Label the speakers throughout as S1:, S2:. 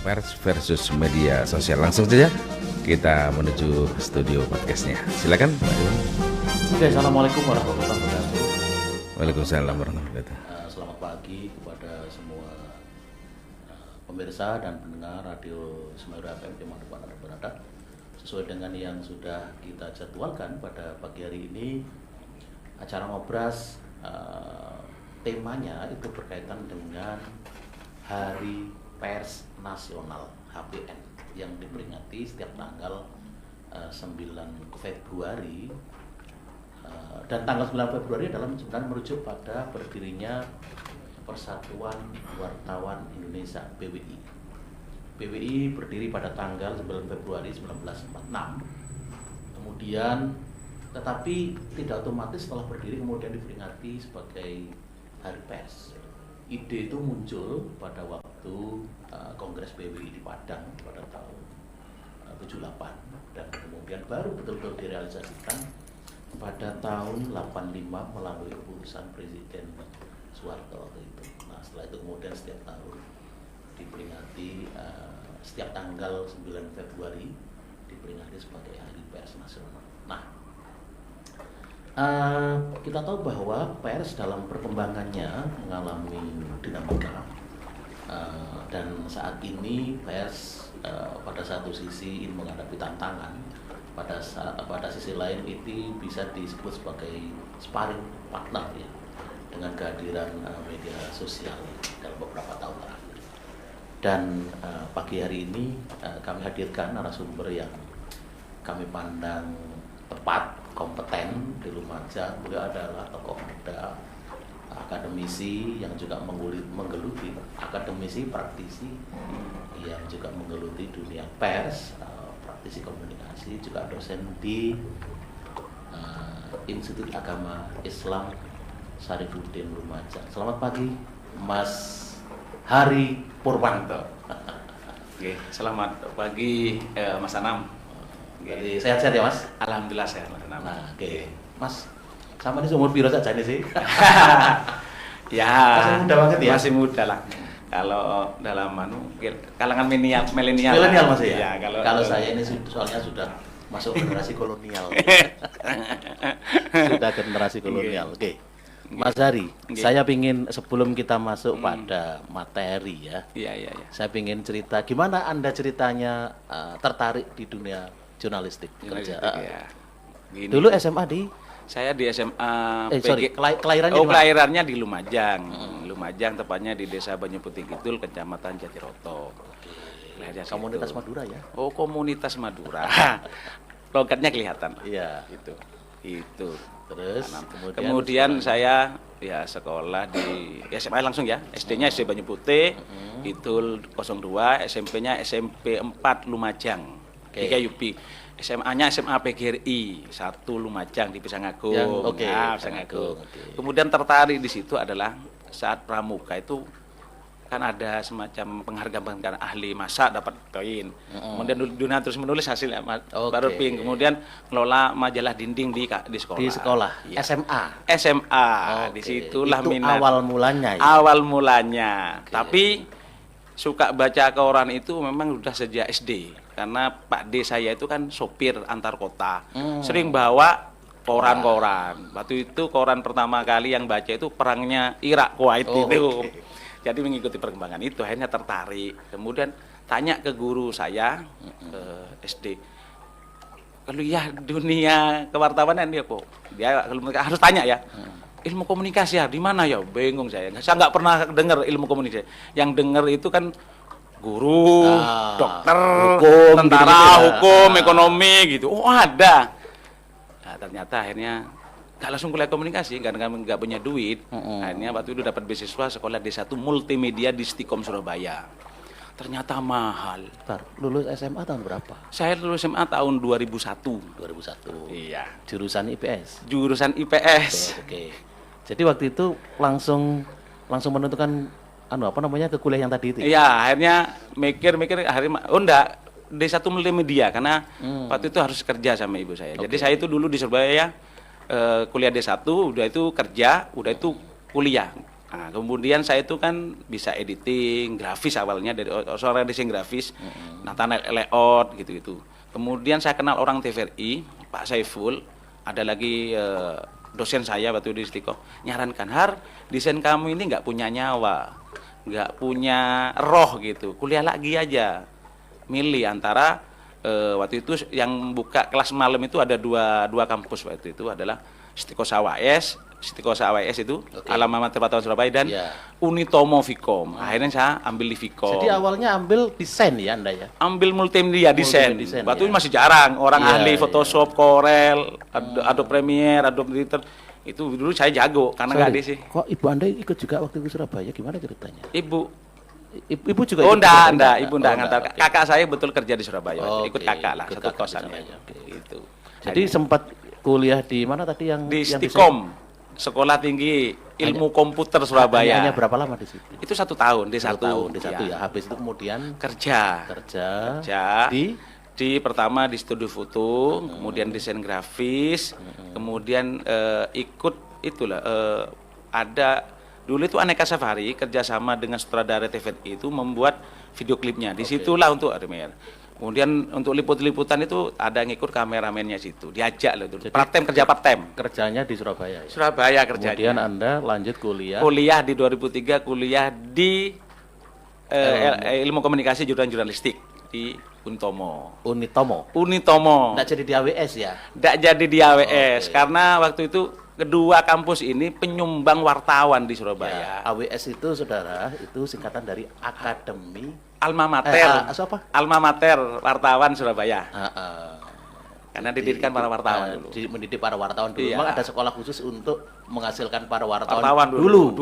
S1: Pers versus media sosial. Langsung saja kita menuju studio podcastnya. Silakan Pak Iwan.
S2: Oke, assalamualaikum warahmatullahi wabarakatuh.
S1: Waalaikumsalam warahmatullahi wabarakatuh.
S2: Selamat pagi kepada semua pemirsa dan pendengar radio Semeru FM dimanapun Anda berada. Sesuai dengan yang sudah kita jadwalkan pada pagi hari ini, acara Ngobras temanya itu berkaitan dengan Hari Pers Nasional HPN yang diperingati setiap tanggal 9 Februari. Dan tanggal 9 Februari adalah sebenarnya merujuk pada berdirinya Persatuan Wartawan Indonesia PWI. PWI berdiri pada tanggal 9 Februari 1946. Kemudian tetapi tidak otomatis setelah berdiri kemudian diperingati sebagai Hari Pers. Ide itu muncul pada waktu Kongres PWI di Padang pada tahun 78 dan kemudian baru betul-betul direalisasikan pada tahun 85 melalui keputusan Presiden Soeharto waktu itu. Nah, setelah itu kemudian setiap tahun diperingati setiap tanggal 9 Februari diperingati sebagai Hari Pers Nasional. Nah, kita tahu bahwa pers dalam perkembangannya mengalami dinamika dan saat ini pers pada satu sisi ini menghadapi tantangan, pada sisi lain itu bisa disebut sebagai sparring partner ya dengan kehadiran media sosial dalam beberapa tahun terakhir. Dan pagi hari ini kami hadirkan narasumber yang kami pandang tepat, kompeten di Lumajang. Beliau adalah tokoh muda, akademisi yang juga menggeluti, akademisi praktisi yang juga menggeluti dunia pers, praktisi komunikasi, juga dosen di Institut Agama Islam Syarifuddin Lumajang. Selamat pagi, Mas Hari Purwanto.
S3: Oke, selamat pagi Mas Anam.
S2: Jadi sehat-sehat ya Mas?
S3: Alhamdulillah sehat Mas Anam.
S2: Nah, oke. Mas, sama ini seumur piro saja nih sih?
S3: Ya,
S2: masih muda banget ya?
S3: Masih muda lah. Kalau dalam kalangan milenial
S2: masih ya? Kalau saya ini soalnya sudah masuk generasi kolonial. Sudah generasi kolonial. Oke. Mas Hari, saya pingin sebelum kita masuk pada materi ya.
S3: Iya.
S2: Saya pingin cerita gimana Anda ceritanya tertarik di dunia jurnalistik kerja.
S3: Ya.
S2: Dulu SMA di
S3: saya di SMA
S2: kelahirannya
S3: kelahirannya di Lumajang. Lumajang tepatnya di Desa Banyuputih Kidul, Kecamatan Jatiroto.
S2: Komunitas Madura ya?
S3: Oh, komunitas Madura. Logatnya kelihatan.
S2: Iya,
S3: itu.
S2: Terus
S3: kemudian saya ya sekolah di SMA langsung ya. SD-nya SD Banyuputih, Kidul 02, SMP-nya SMP 4 Lumajang. 3 UP. SMA-nya SMA PGRI 1 Lumajang di Pisangagung. Pisangagung. Kemudian tertarik di situ adalah saat pramuka itu kan ada semacam penghargaan ahli masak dapat poin. Kemudian dunia terus menulis hasil baru ping. Kemudian ngelola majalah dinding di sekolah.
S2: Di sekolah. Ya. SMA.
S3: Disitulah
S2: itu
S3: minat.
S2: Awal mulanya. Ya?
S3: Awal mulanya. Tapi suka baca koran itu memang sudah sejak SD. Karena Pak D saya itu kan sopir antar kota. Sering bawa koran-koran. Waktu itu koran pertama kali yang baca itu perangnya Irak Kuwait itu. Jadi mengikuti perkembangan itu akhirnya tertarik. Kemudian tanya ke guru saya SD. Kalau ya dunia kewartawanan dia kok. Dia harus tanya ya. Ilmu komunikasi ya di mana ya? Bingung saya. Saya nggak pernah dengar ilmu komunikasi. Yang dengar itu kan guru, dokter,
S2: hukum,
S3: tentara,
S2: gitu-gitu ya.
S3: hukum, ekonomi gitu. Oh, ada. Nah, ternyata akhirnya nggak langsung kuliah komunikasi karena nggak punya duit. Akhirnya waktu itu dapat beasiswa sekolah D1 multimedia di Stikom Surabaya. Ternyata mahal.
S2: Lulus SMA tahun berapa?
S3: Saya lulus SMA tahun 2001.
S2: 2001.
S3: Iya.
S2: Jurusan IPS.
S3: Jurusan IPS.
S2: Oke. Jadi waktu itu langsung menentukan ke kuliah yang tadi itu.
S3: Iya, akhirnya mikir akhirnya enggak D1 multimedia karena waktu itu harus kerja sama ibu saya. Jadi saya itu dulu di Surabaya kuliah D1, udah itu kerja, udah itu kuliah. Nah, kemudian saya itu kan bisa editing, grafis awalnya dari seorang desain grafis, Nathaniel layout gitu-gitu. Kemudian saya kenal orang TVRI, Pak Saiful, ada lagi dosen saya waktu di Istiqomah, nyarankan, Har, desain kamu ini nggak punya nyawa, nggak punya roh gitu, kuliah lagi aja. Milih antara waktu itu yang buka kelas malam itu ada dua kampus waktu itu adalah Istiqomah AWS itu alama mater Wartawan Surabaya dan Unitomo Vkom. Akhirnya saya ambil di Vkom.
S2: Jadi awalnya ambil desain ya Anda ya?
S3: Ambil multimedia desain. Waktu itu masih jarang orang ahli Photoshop, Corel, Adobe Premiere, Adobe Editor. Itu dulu saya jago karena nggak ada sih.
S2: Kok ibu Anda ikut juga waktu ke Surabaya? Gimana ceritanya? Ibu juga
S3: Oh,
S2: ikut
S3: enggak, ibu enggak ngantar. Kakak saya betul kerja di Surabaya. Ikut kakak lah, satu kosan ya. Gitu.
S2: Jadi sempat kuliah di mana tadi yang
S3: di Stikom, Sekolah Tinggi Ilmu Komputer Surabaya.
S2: Hanya berapa lama di situ?
S3: Itu 1 tahun,
S2: tahun ya. Habis itu kemudian
S3: kerja di pertama di studio foto, kemudian desain grafis, kemudian ikut itulah ada dulu itu Aneka Safari kerjasama dengan sutradara TVRI itu membuat video klipnya. Disitulah untuk Armer. Kemudian untuk liput-liputan itu ada ngikut kameramennya situ, diajak loh itu. Kerja part time.
S2: Kerjanya di Surabaya ya?
S3: Surabaya kerjanya.
S2: Kemudian Anda lanjut kuliah?
S3: Kuliah di 2003, kuliah di ilmu komunikasi jurusan jurnalistik di Unitomo.
S2: Nggak jadi di AWS ya?
S3: Nggak jadi di AWS, karena waktu itu kedua kampus ini penyumbang wartawan di Surabaya.
S2: Ya, AWS itu saudara, itu singkatan dari Akademi
S3: Alma Mater Wartawan Surabaya. Karena didirikan para wartawan dulu.
S2: Mendidik para wartawan dulu.
S3: Iya.
S2: Memang ada sekolah khusus untuk menghasilkan para wartawan dulu.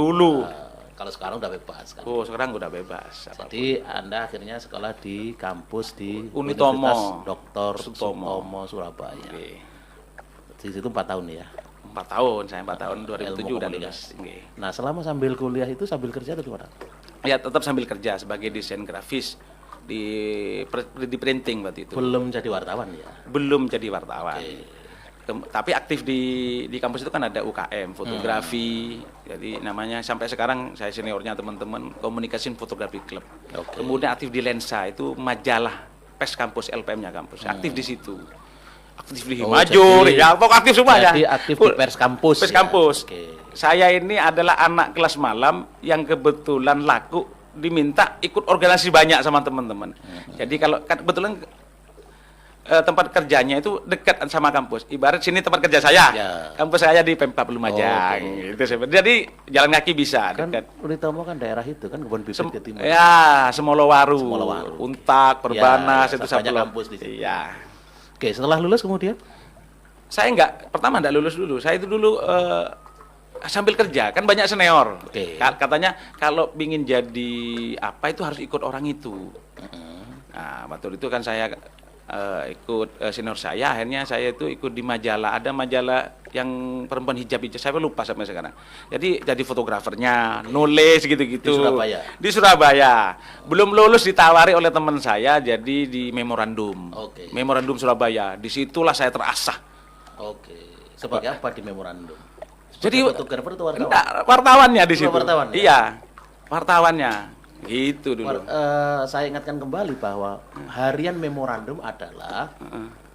S2: Kalau sekarang udah bebas kan.
S3: Oh, sekarang udah bebas.
S2: Jadi Anda akhirnya sekolah di kampus di
S3: Unitomo,
S2: Universitas Dr. Sutomo Surabaya.
S3: Oke.
S2: Di situ 4 tahun ya.
S3: 4 tahun, saya 4 tahun 2007 udah lulus.
S2: Nah, selama sambil kuliah itu sambil kerja atau gimana?
S3: Ya, tetap sambil kerja sebagai desain grafis di printing waktu itu.
S2: Belum jadi wartawan ya?
S3: Belum jadi wartawan. Tapi aktif di kampus itu kan ada UKM, fotografi. Jadi namanya sampai sekarang saya seniornya teman-teman Komunikasi Fotografi Club. Kemudian aktif di Lensa, itu majalah PES kampus, LPM-nya kampus. Aktif di situ. Aktif di Himajur, ya pokok aktif semua ya.
S2: Jadi aktif di Pers Kampus.
S3: Pers Kampus. Saya ini adalah anak kelas malam yang kebetulan laku diminta ikut organisasi banyak sama teman-teman. Jadi kalau kebetulan tempat kerjanya itu dekat sama kampus. Ibarat sini tempat kerja saya, kampus saya di Pemkab Lumajang. Gitu. Jadi jalan kaki bisa.
S2: Kan
S3: dekat.
S2: Unitomo kan daerah itu kan Kebon Bibit ke timur.
S3: Ya, Semolowaru, Untak, Perbanas, itu
S2: banyak kampus di situ.
S3: Iya.
S2: Oke, setelah lulus kemudian?
S3: Saya pertama enggak lulus dulu. Saya itu dulu sambil kerja, kan banyak senior. Katanya kalau ingin jadi apa itu harus ikut orang itu. Nah, waktu itu kan saya ikut senior saya, akhirnya saya itu ikut di majalah. Ada majalah yang perempuan hijab-hijab, saya lupa sampai sekarang. Jadi fotografernya, nulis gitu-gitu. Di Surabaya. Belum lulus ditawari oleh teman saya jadi di memorandum. Memorandum Surabaya. Disitulah saya terasah.
S2: Sebagai apa di memorandum?
S3: Jadi
S2: fotografer atau wartawan?
S3: Wartawannya di situ.
S2: Wartawan, ya?
S3: Iya, wartawannya. Gitu dulu.
S2: Saya ingatkan kembali bahwa harian memorandum adalah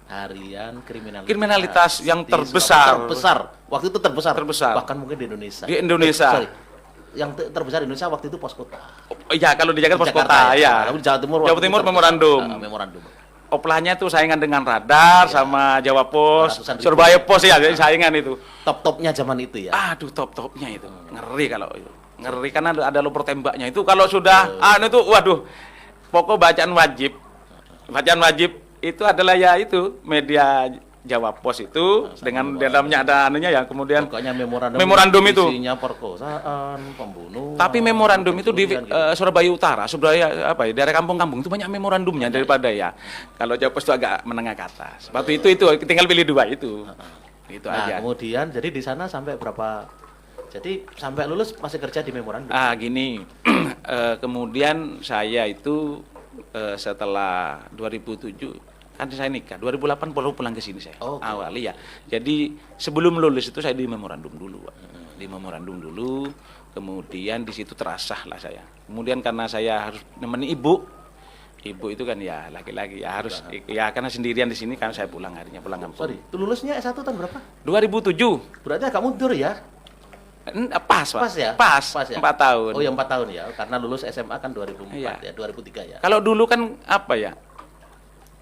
S2: harian kriminalitas
S3: yang terbesar.
S2: Waktu itu terbesar. Bahkan mungkin di Indonesia.
S3: Di Indonesia.
S2: Yang terbesar di Indonesia waktu itu Pos Kota.
S3: Iya, kalau di Jakarta Pos Kota, ya.
S2: Jawa Timur
S3: memorandum. Oplahnya itu saingan dengan Radar sama Jawa Pos, Surabaya Pos ya, jadi saingan itu.
S2: Top-topnya zaman itu ya.
S3: Aduh, top-topnya itu. Ngeri kalau itu. Ngeri karena ada loper tembaknya itu kalau sudah itu waduh. Pokok bacaan wajib. Bacaan wajib itu adalah ya itu media Jawa Pos itu dengan di dalamnya ada anunya ya, kemudian
S2: pokoknya
S3: memorandum itu
S2: isinya perkosaan, pembunuhan.
S3: Tapi memorandum itu di Surabaya Utara, Surabaya apa ya, daerah kampung-kampung itu banyak memorandumnya daripada ya. Kalau Jawa Pos itu agak menengah ke atas. Waktu itu tinggal pilih dua itu. Itu aja.
S2: Kemudian jadi di sana sampai berapa? Jadi sampai lulus masih kerja di memorandum.
S3: Gini. Kemudian saya itu setelah 2007 Kan saya nikah 2008 pulang ke sini saya.
S2: Oke.
S3: Awal ya. Jadi sebelum lulus itu saya di memorandum dulu, Pak. Di memorandum dulu, kemudian di situ terasah lah saya. Kemudian karena saya harus nemeni ibu itu kan ya laki-laki ya harus ya karena sendirian di sini kan saya pulang harinya pulang kampung.
S2: Sorry, itu lulusnya S1 tahun berapa?
S3: 2007.
S2: Berarti agak mundur ya?
S3: Pas, Pak.
S2: Pas ya?
S3: Pas
S2: ya?
S3: 4 tahun.
S2: Oh ya 4 tahun ya, karena lulus SMA kan 2004
S3: Iya.
S2: ya, 2003 ya.
S3: Kalau dulu kan apa ya?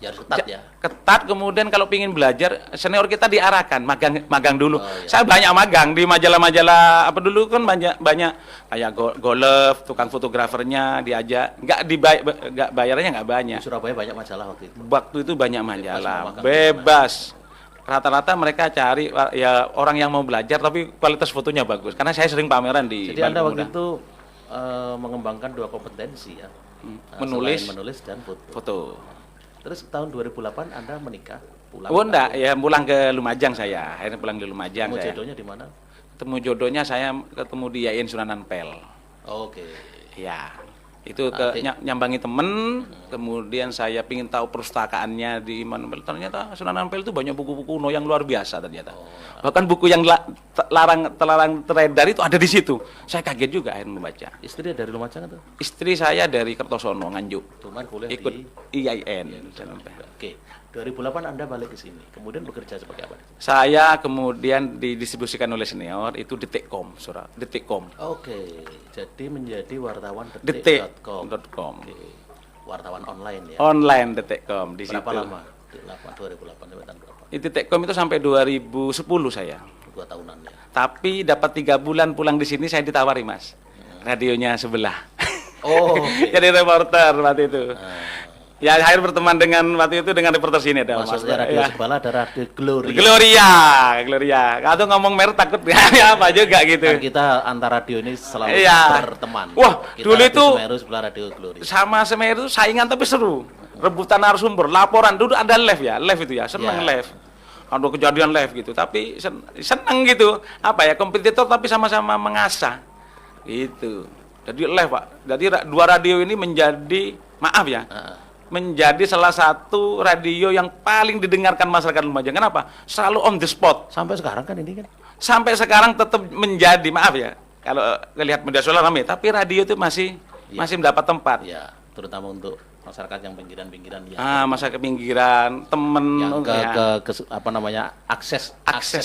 S2: Ya harus ketat ya.
S3: Ketat, kemudian kalau pingin belajar senior kita diarahkan magang dulu.
S2: Oh, iya.
S3: Saya banyak magang di majalah-majalah apa dulu kan banyak kayak golf, tukang fotografernya diajak, nggak bayarnya nggak banyak.
S2: Di Surabaya banyak majalah waktu itu.
S3: Waktu itu banyak
S2: mau
S3: majalah,
S2: magang
S3: bebas. Rata-rata mereka cari ya orang yang mau belajar tapi kualitas fotonya bagus. Karena saya sering pameran di
S2: Jadi Anda
S3: Balik
S2: waktu
S3: Muda.
S2: itu mengembangkan 2 kompetensi ya.
S3: Menulis.
S2: Selain menulis dan foto.
S3: Foto.
S2: Terus tahun 2008 Anda menikah, pulang.
S3: Oh enggak, ya pulang ke Lumajang saya. Akhirnya pulang di Lumajang
S2: Ketemu
S3: saya.
S2: jodohnya di mana?
S3: Ketemu jodohnya saya ketemu di Yain Sunan Ampel.
S2: Oke.
S3: Ya, itu nyambangi temen, kemudian saya pingin tahu perpustakaannya di Sunan Ampel. Ternyata Sunan Ampel itu banyak buku-buku kuno yang luar biasa ternyata. Bahkan buku yang terlarang beredar itu ada di situ. Saya kaget juga akhirnya membaca.
S2: Istri dari Lumajang itu?
S3: Istri saya dari Kertosono, Nganjuk.
S2: Cuman kuliah
S3: Ikut
S2: di
S3: IAIN. Sunan Ampel.
S2: Oke. 2008 Anda balik ke sini. Kemudian bekerja sebagai apa?
S3: Saya kemudian didistribusikan oleh senior itu Detikcom, Detikcom.
S2: Oke. Jadi menjadi wartawan
S3: Detik.com.
S2: Oke. Wartawan online ya.
S3: Online Detikcom di situ.
S2: Berapa lama? 2008 sampai tahun berapa?
S3: Di Detikcom itu sampai 2010 saya.
S2: 2 tahunan ya.
S3: Tapi dapat 3 bulan pulang di sini saya ditawari, Mas. Radionya sebelah.
S2: Oh. Oke.
S3: Jadi reporter waktu itu. Ya akhir berteman dengan waktu itu dengan reporter sini ada Mas.
S2: Maksudnya radio sebelah ada radio Gloria.
S3: Gloria. Atau ngomong merek takut ya apa juga gitu.
S2: Kan kita antar radio ini selalu
S3: Iya.
S2: berteman.
S3: Wah,
S2: Kita
S3: dulu
S2: radio
S3: itu
S2: Semeru sebelah radio Gloria.
S3: sama Semeru saingan tapi seru. Rebutan narasumber, laporan dulu ada live ya, live itu ya, seneng
S2: Ya.
S3: live. Ada kejadian live gitu, tapi seneng gitu. Apa ya, kompetitor tapi sama-sama mengasah. Gitu. Jadi live, Pak. Jadi 2 radio ini menjadi maaf ya. Menjadi salah satu radio yang paling didengarkan masyarakat Lumajang. Kenapa? Selalu on the spot.
S2: Sampai sekarang kan ini kan.
S3: Sampai sekarang tetap menjadi, maaf ya, kalau lihat media sosial ramai, tapi radio itu masih mendapat tempat.
S2: Ya, terutama untuk masyarakat yang pinggiran-pinggiran ya.
S3: Masa ke pinggiran, temen
S2: Yang
S3: ya.
S2: apa namanya? Akses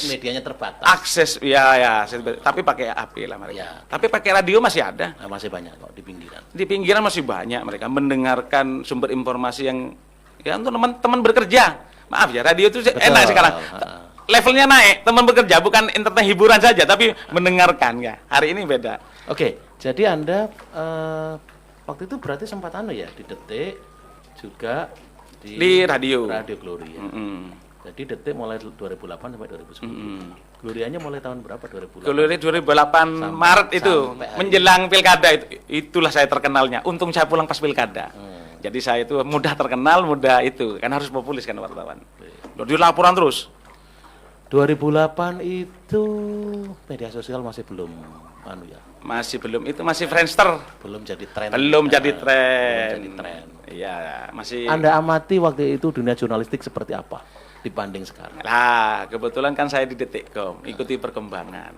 S2: medianya terbatas.
S3: Akses ya, tapi pakai HP lah mereka.
S2: Ya.
S3: Tapi pakai radio masih ada.
S2: Nah, masih banyak kok di pinggiran.
S3: Di pinggiran masih banyak mereka mendengarkan sumber informasi yang ya untuk teman-teman bekerja. Maaf ya, radio itu enak sekarang. Levelnya naik, teman bekerja bukan entertain hiburan saja, tapi mendengarkan ya. Hari ini beda.
S2: Oke, jadi Anda waktu itu berarti sempat ya di Detik juga
S3: Di radio.
S2: Radio Gloria.
S3: Mm-mm.
S2: Jadi Detik mulai 2008 sampai 2010. Glorianya mulai tahun berapa? 2008.
S3: Gloria 2008 Maret itu
S2: sampai hari
S3: menjelang pilkada itulah saya terkenalnya. Untung saya pulang pas pilkada. Jadi saya itu mudah terkenal, mudah itu kan harus populis kan wartawan. Jadi laporan terus.
S2: 2008 itu media sosial masih belum
S3: Masih belum, itu masih Friendster.
S2: belum jadi tren.
S3: Belum jadi
S2: Belum
S3: tren.
S2: jadi tren.
S3: Iya, masih.
S2: Anda amati waktu itu dunia jurnalistik seperti apa dibanding sekarang?
S3: Nah, kebetulan kan saya di Detikcom, ikuti perkembangan.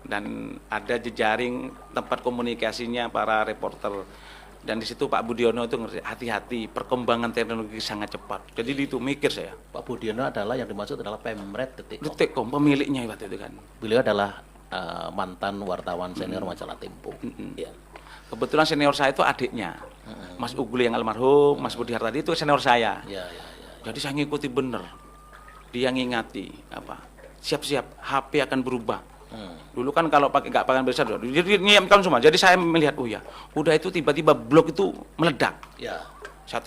S3: Dan ada jejaring tempat komunikasinya para reporter. Dan di situ Pak Budiono itu ngerti, hati-hati, perkembangan teknologi sangat cepat. Jadi itu mikir saya.
S2: Pak Budiono adalah yang dimaksud adalah Pemret Detikcom.
S3: Detikcom pemiliknya waktu itu kan.
S2: Beliau adalah mantan wartawan senior majalah Tempo. Ya.
S3: Kebetulan senior saya itu adiknya. Mas Ugli yang almarhum, Mas Budi Hartadi itu senior saya.
S2: Ya.
S3: Jadi saya ngikuti bener. Dia ngingati apa? Siap-siap, HP akan berubah. Dulu kan kalau nggak pakai besar, jadi nyiapkan semua. Jadi saya melihat, oh ya, udah itu tiba-tiba blog itu meledak.
S2: Ya.
S3: Saya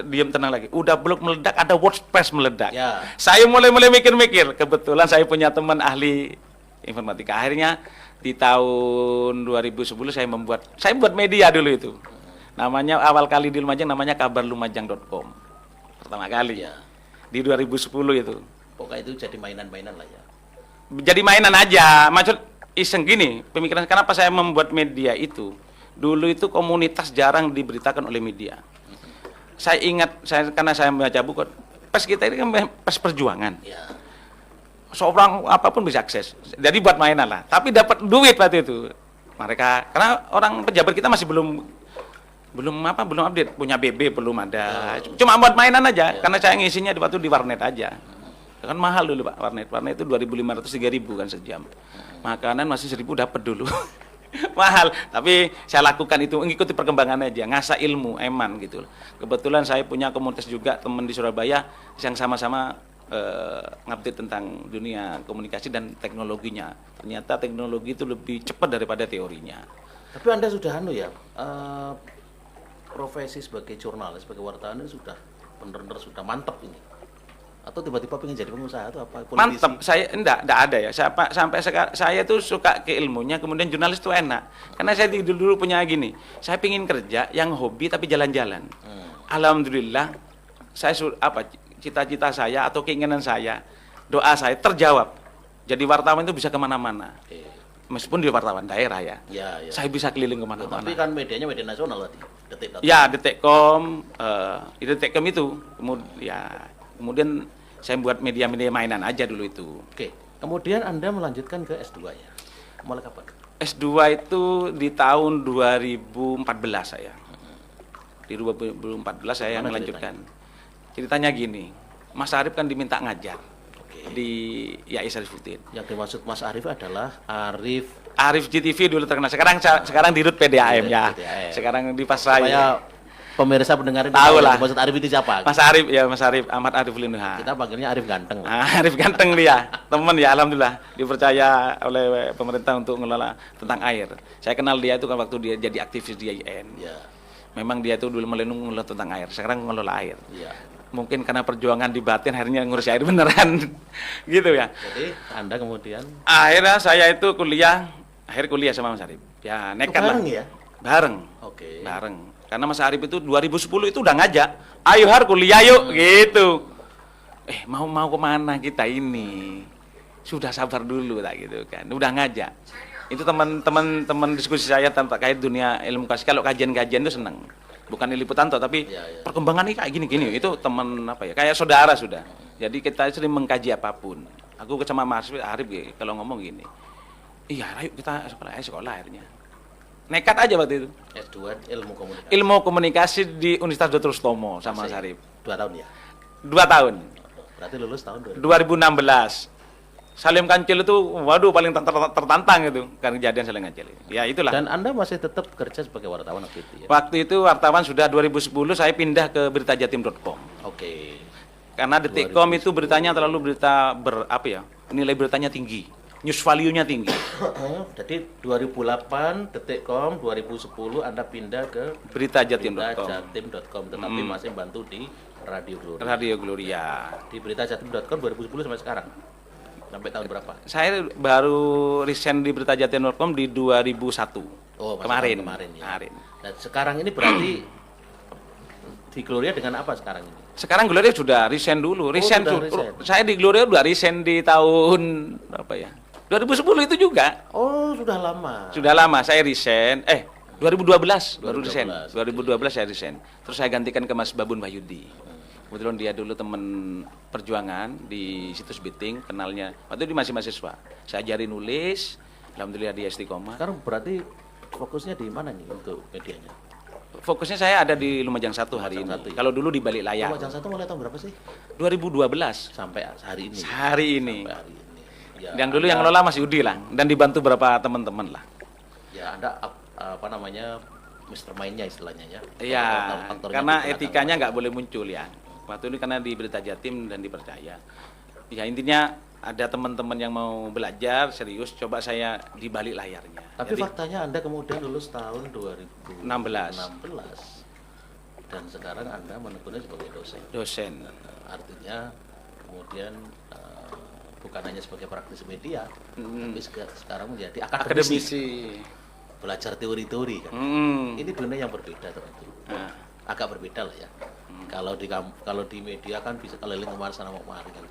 S3: diam tenang lagi. Udah blog meledak, ada WordPress meledak.
S2: Ya.
S3: Saya mulai mikir-mikir. Kebetulan saya punya teman ahli informatika. Akhirnya di tahun 2010 saya buat media dulu itu. Namanya awal kali di Lumajang namanya kabarlumajang.com. Pertama kali ya. Di 2010 itu.
S2: Pokoknya itu jadi mainan-mainan lah ya.
S3: Jadi mainan aja. Maksud iseng gini, pemikiran kenapa saya membuat media itu. Dulu itu komunitas jarang diberitakan oleh media. Saya ingat, karena saya membaca buku, pers kita ini kan pers perjuangan.
S2: Ya.
S3: Seorang apapun bisa akses. Jadi buat mainan lah. Tapi dapat duit waktu itu. Mereka karena orang pejabat kita masih belum update, punya BB belum ada. Cuma buat mainan aja. Karena saya ngisinya waktu di warnet aja. Kan mahal dulu Pak warnet. Warnet itu 2.500 3.000 kan sejam. Makanan masih 1.000 dapat dulu. Mahal, tapi saya lakukan itu mengikuti perkembangan aja, ngasah ilmu, eman gitu. Kebetulan saya punya komunitas juga teman di Surabaya yang sama-sama ngupdate tentang dunia komunikasi dan teknologinya. Ternyata teknologi itu lebih cepat daripada teorinya.
S2: Tapi Anda sudah profesi sebagai jurnalis, sebagai wartawan itu sudah benar-benar sudah mantap ini. Atau tiba-tiba pengen jadi pengusaha atau apa? Politisi?
S3: Mantap, saya enggak ada ya. Sampai sekarang saya tuh suka ke ilmunya, kemudian jurnalis tuh enak. Karena saya dulu punya gini, saya pingin kerja yang hobi tapi jalan-jalan. Alhamdulillah, cita-cita saya atau keinginan saya, doa saya terjawab. Jadi wartawan itu bisa kemana-mana. Meskipun di wartawan daerah ya.
S2: Ya.
S3: Saya bisa keliling kemana-mana.
S2: Tapi kan medianya media nasional tadi. Detik.com.
S3: Ya, Detik.com, Detik.com itu. Kemudian saya buat media-media mainan aja dulu itu.
S2: Oke. Kemudian Anda melanjutkan ke S2 ya. Mulai kapan?
S3: S2 itu di tahun 2014 saya. Di 2014 saya yang melanjutkan. Ceritanya gini, Mas Arif kan diminta ngajar di YAI Syarifuddin.
S2: Yang dimaksud Mas Arif adalah
S3: Arif GTV dulu terkenal. Sekarang di RUT PDAM ya.
S2: PDAM.
S3: Sekarang di Pasraya.
S2: Pemirsa pendengar ini
S3: tahu lah.
S2: Maksud Arif itu siapa?
S3: Mas Arif ya, Mas Arif Ahmad Arif Linuha.
S2: Kita panggilnya Arif Ganteng.
S3: Arif Ganteng dia, teman ya, alhamdulillah dipercaya oleh pemerintah untuk mengelola tentang air. Saya kenal dia itu kan waktu dia jadi aktivis di IAIN.
S2: Ya.
S3: Memang dia itu dulu mengelola tentang air, sekarang mengelola air.
S2: Ya.
S3: Mungkin karena perjuangan di batin akhirnya ngurus air beneran. Gitu ya.
S2: Jadi Anda kemudian
S3: akhirnya saya itu kuliah sama Mas Arif. Ya nekat lah.
S2: Bareng ya?
S3: Bareng.
S2: Oke.
S3: Bareng. Karena Mas Arif itu 2010 itu udah ngajak, ayo Har kuliah yuk, gitu. Mau kemana kita ini? Sudah sabar dulu lah gitu kan. Udah ngajak. Itu teman-teman diskusi saya tentang kait dunia ilmu kasih. Kalau kajian-kajian itu senang. Bukan Liputanto tapi perkembangan ini kayak gini-gini. Itu teman kayak saudara sudah. Jadi kita sering mengkaji apapun. Aku sama Mas Arif kalau ngomong gini. Iya, ayo kita sekolah akhirnya. Nekat aja waktu itu.
S2: S2 ilmu komunikasi.
S3: Ilmu komunikasi di Universitas Dr. Sutomo sama Mas Arif.
S2: 2 tahun ya?
S3: 2 tahun.
S2: Berarti lulus tahun
S3: 2016. Salim Kancil itu, waduh paling tertantang itu karena kejadian Salim Kancil. Ya itulah.
S2: Dan Anda masih tetap kerja sebagai wartawan waktu itu ya?
S3: Waktu itu wartawan sudah 2010 saya pindah ke beritajatim.com.
S2: Oke.
S3: Karena Detik.com itu beritanya terlalu nilai beritanya tinggi. News value-nya tinggi.
S2: Jadi 2008 Detik.com, 2010 Anda pindah ke
S3: beritajatim.com.
S2: Tetapi masih bantu di Radio Gloria.
S3: Radio Gloria.
S2: Di beritajatim.com 2010 sampai sekarang. Sampai tahun berapa?
S3: Saya baru resign di beritajatim.com di 2001.
S2: Oh,
S3: kemarin
S2: ya. Dan sekarang ini berarti di Gloria dengan apa sekarang ini?
S3: Sekarang Gloria sudah resign dulu.
S2: Resign.
S3: Saya di Gloria udah resign di tahun 2010 itu juga.
S2: Oh, sudah lama.
S3: Sudah lama saya resign. 2012 baru resign. 2012 saya resign. Terus saya gantikan ke Mas Babun Wahyudi. Kebetulan dia dulu teman perjuangan di situs Biting, kenalnya. Waktu itu masih mahasiswa. Saya ajari nulis, alhamdulillah dia istiqomah.
S2: Sekarang berarti fokusnya di mana nih untuk medianya?
S3: Fokusnya saya ada di Lumajang 1 hari ini. Kalau dulu di Balik Layar.
S2: Lumajang 1 mulai tahun berapa sih?
S3: 2012
S2: sampai hari ini.
S3: Hari ini.
S2: Sampai hari ini. Ya,
S3: yang dulu yang ngelola Mas Yudi lah dan dibantu beberapa teman-teman lah.
S2: Ya, Anda Mr. Main-nya istilahnya ya.
S3: Iya. Karena etikanya nggak boleh muncul ya. Waktu ini karena di Berita Jatim dan dipercaya. Ya intinya ada teman-teman yang mau belajar serius, coba saya di balik layarnya.
S2: Tapi faktanya Anda kemudian lulus tahun 2016. Dan sekarang Anda menekunnya sebagai dosen. Artinya kemudian bukan hanya sebagai praktisi media, tapi sekarang menjadi akademisi. Belajar teori-teori kan. Ini dunia yang berbeda tentu. Agak berbeda lah ya. Kalau di media kan bisa keliling kemana sana mau kemari kan.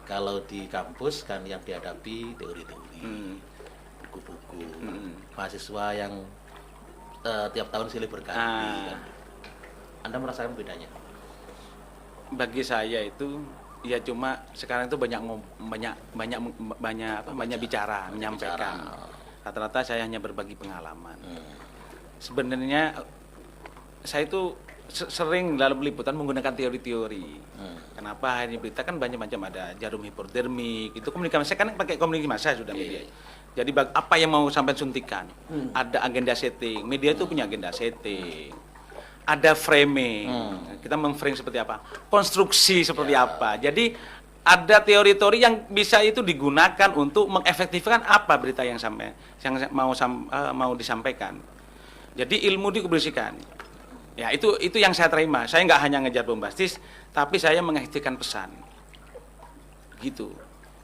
S2: Kalau di kampus kan yang dihadapi teori-teori, buku-buku, mahasiswa yang tiap tahun silih berganti kan. Anda merasakan bedanya?
S3: bagi saya itu ya cuma sekarang itu banyak bicara, menyampaikan. Rata-rata saya hanya berbagi pengalaman. Sebenarnya saya itu sering dalam liputan menggunakan teori-teori. Kenapa ini berita kan banyak macam, ada jarum hipodermik, itu komunikasi, saya kan pakai komunikasi massa sudah media. Jadi apa yang mau sampai suntikan? Ada agenda setting, media itu punya agenda setting. Ada framing, kita memframe seperti apa, konstruksi seperti apa. Jadi ada teori-teori yang bisa itu digunakan untuk mengefektifkan apa berita yang mau disampaikan. Jadi ilmu dikomunikasikan. Ya itu yang saya terima. Saya nggak hanya ngejar bombastis, tapi saya mengefektifkan pesan. Gitu.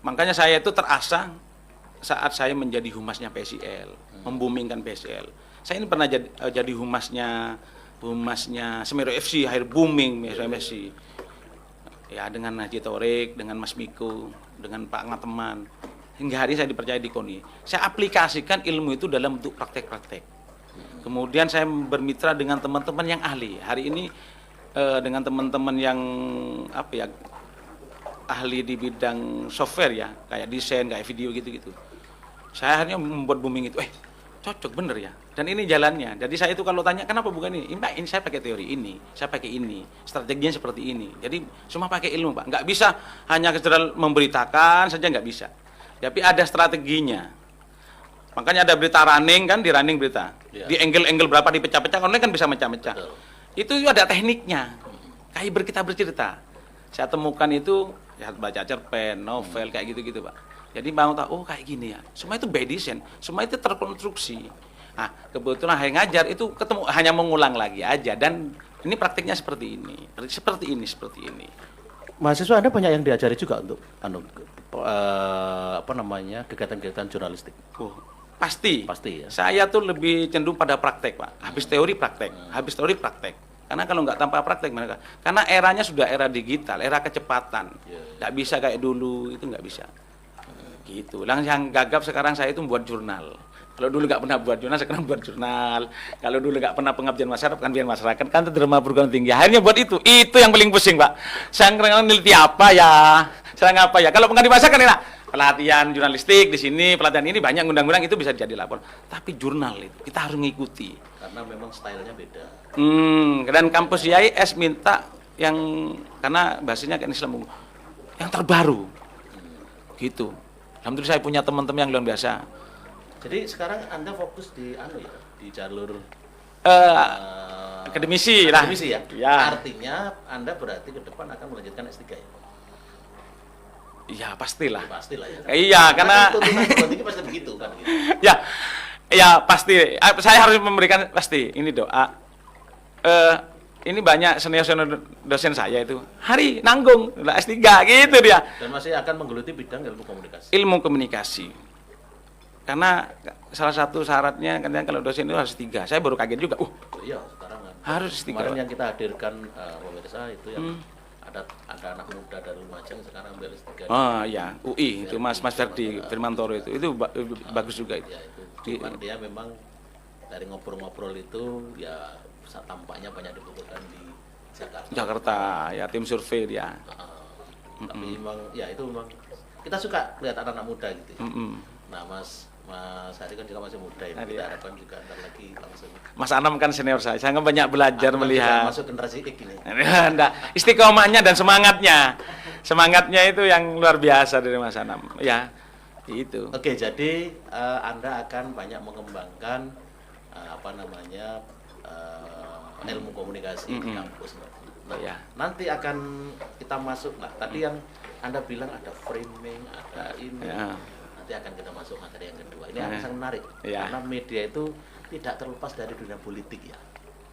S3: Makanya saya itu terasa saat saya menjadi humasnya PSIL, membumingkan PSIL. Saya ini pernah jadi humasnya Semeru FC, akhir booming Semeru FC. Ya dengan Haji Torik, dengan Mas Miko, dengan Pak Ngateman. Hingga hari saya dipercaya di KONI. Saya aplikasikan ilmu itu dalam bentuk praktek-praktek. Kemudian saya bermitra dengan teman-teman yang ahli. Hari ini dengan teman-teman yang ahli di bidang software ya, kayak desain, kayak video gitu-gitu. Saya akhirnya membuat booming itu, cocok bener ya. Dan ini jalannya. Jadi saya itu kalau tanya kenapa bukan ini? Mbak, ini saya pakai teori ini, saya pakai ini, strateginya seperti ini. Jadi semua pakai ilmu, Pak. Nggak bisa hanya sekedar memberitakan saja, nggak bisa. Tapi ada strateginya. Makanya ada berita running kan, di running berita. Di angle berapa dipecah-pecah, online kan bisa mecah-mecah. Itu ada tekniknya. Kayak kita bercerita. Saya temukan itu, ya baca cerpen, novel, kayak gitu-gitu, Pak. Jadi mau tahu, kayak gini ya. Semua itu by design, semua itu terkonstruksi. Nah, kebetulan hari ngajar itu ketemu hanya mengulang lagi aja, dan ini praktiknya seperti ini.
S2: Mahasiswa Anda banyak yang diajari juga untuk kegiatan-kegiatan jurnalistik.
S3: Pasti
S2: ya.
S3: Saya tuh lebih cenderung pada praktek, Pak. Habis teori praktek. Karena kalau nggak tanpa praktek mereka, karena eranya sudah era digital, era kecepatan. Nggak bisa kayak dulu, itu nggak bisa. Gitu. Yang gagap sekarang saya itu membuat jurnal. Kalau dulu nggak pernah buat jurnal, sekarang buat jurnal. Kalau dulu nggak pernah pengabdian masyarakat, kan terima perguruan tinggi. Akhirnya buat itu yang paling pusing, Pak. Saya neliti apa ya? Kalau pengabdian masyarakat kan enak. Pelatihan jurnalistik di sini, pelatihan ini banyak undang-undang itu bisa jadi lapor. Tapi jurnal itu kita harus mengikuti.
S2: Karena memang stylenya beda.
S3: Dan kampus IAIS minta karena bahasanya kan Islam yang terbaru. Gitu. Alhamdulillah saya punya teman-teman yang luar biasa.
S2: Jadi sekarang Anda fokus di di jalur
S3: akademisi lah.
S2: Akademisi ya?
S3: Ya.
S2: Artinya Anda berarti ke depan akan melanjutkan S3 ya?
S3: Iya, pastilah.
S2: Pastilah ya.
S3: Iya, karena
S2: tuntutan tinggi pasti begitu kan gitu.
S3: Ya, pasti. Saya harus memberikan pasti ini doa. Ini banyak senior dosen saya itu hari nanggung S3 gitu dia.
S2: Dan masih akan menggeluti bidang
S3: ilmu komunikasi. Karena salah satu syaratnya kan kalau dosen itu harus 3. Saya baru kaget juga.
S2: Iya, sekarang kan.
S3: Harus 3.
S2: Kemarin yang kita hadirkan pemirsa itu yang ada anak muda dari Lumajang sekarang ambil S3.
S3: Ya, UI itu Mas Ferdi Firmantoro itu bagus juga itu.
S2: Ya, itu. Cuman dia memang dari ngobrol-ngobrol itu ya tampaknya banyak dibutuhkan di
S3: Jakarta ya, tim survei dia.
S2: Tapi memang ya itu memang kita suka lihat anak-anak muda gitu. Nah, Mas Hari kan juga masih muda ya. Kita harapkan juga ntar lagi langsung.
S3: Mas Anam kan senior saya kan banyak belajar melihat.
S2: Masuk generasi X ini.
S3: Istiqomahnya dan semangatnya itu yang luar biasa dari Mas Anam. Ya, itu.
S2: Oke, jadi Anda akan banyak mengembangkan ilmu komunikasi di kampus. Nah, nanti akan kita masuk. Nah, tadi yang Anda bilang ada framing, ada ini. Nanti akan kita masuk materi yang kedua. Ini akan sangat menarik. Karena media itu tidak terlepas dari dunia politik ya.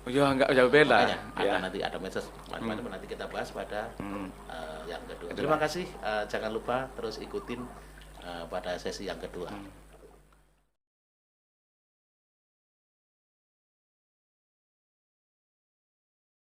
S3: Enggak jauh beda.
S2: Nanti ada message macam-macam nanti kita bahas pada yang kedua. Terima kasih. Jangan lupa terus ikutin pada sesi yang kedua.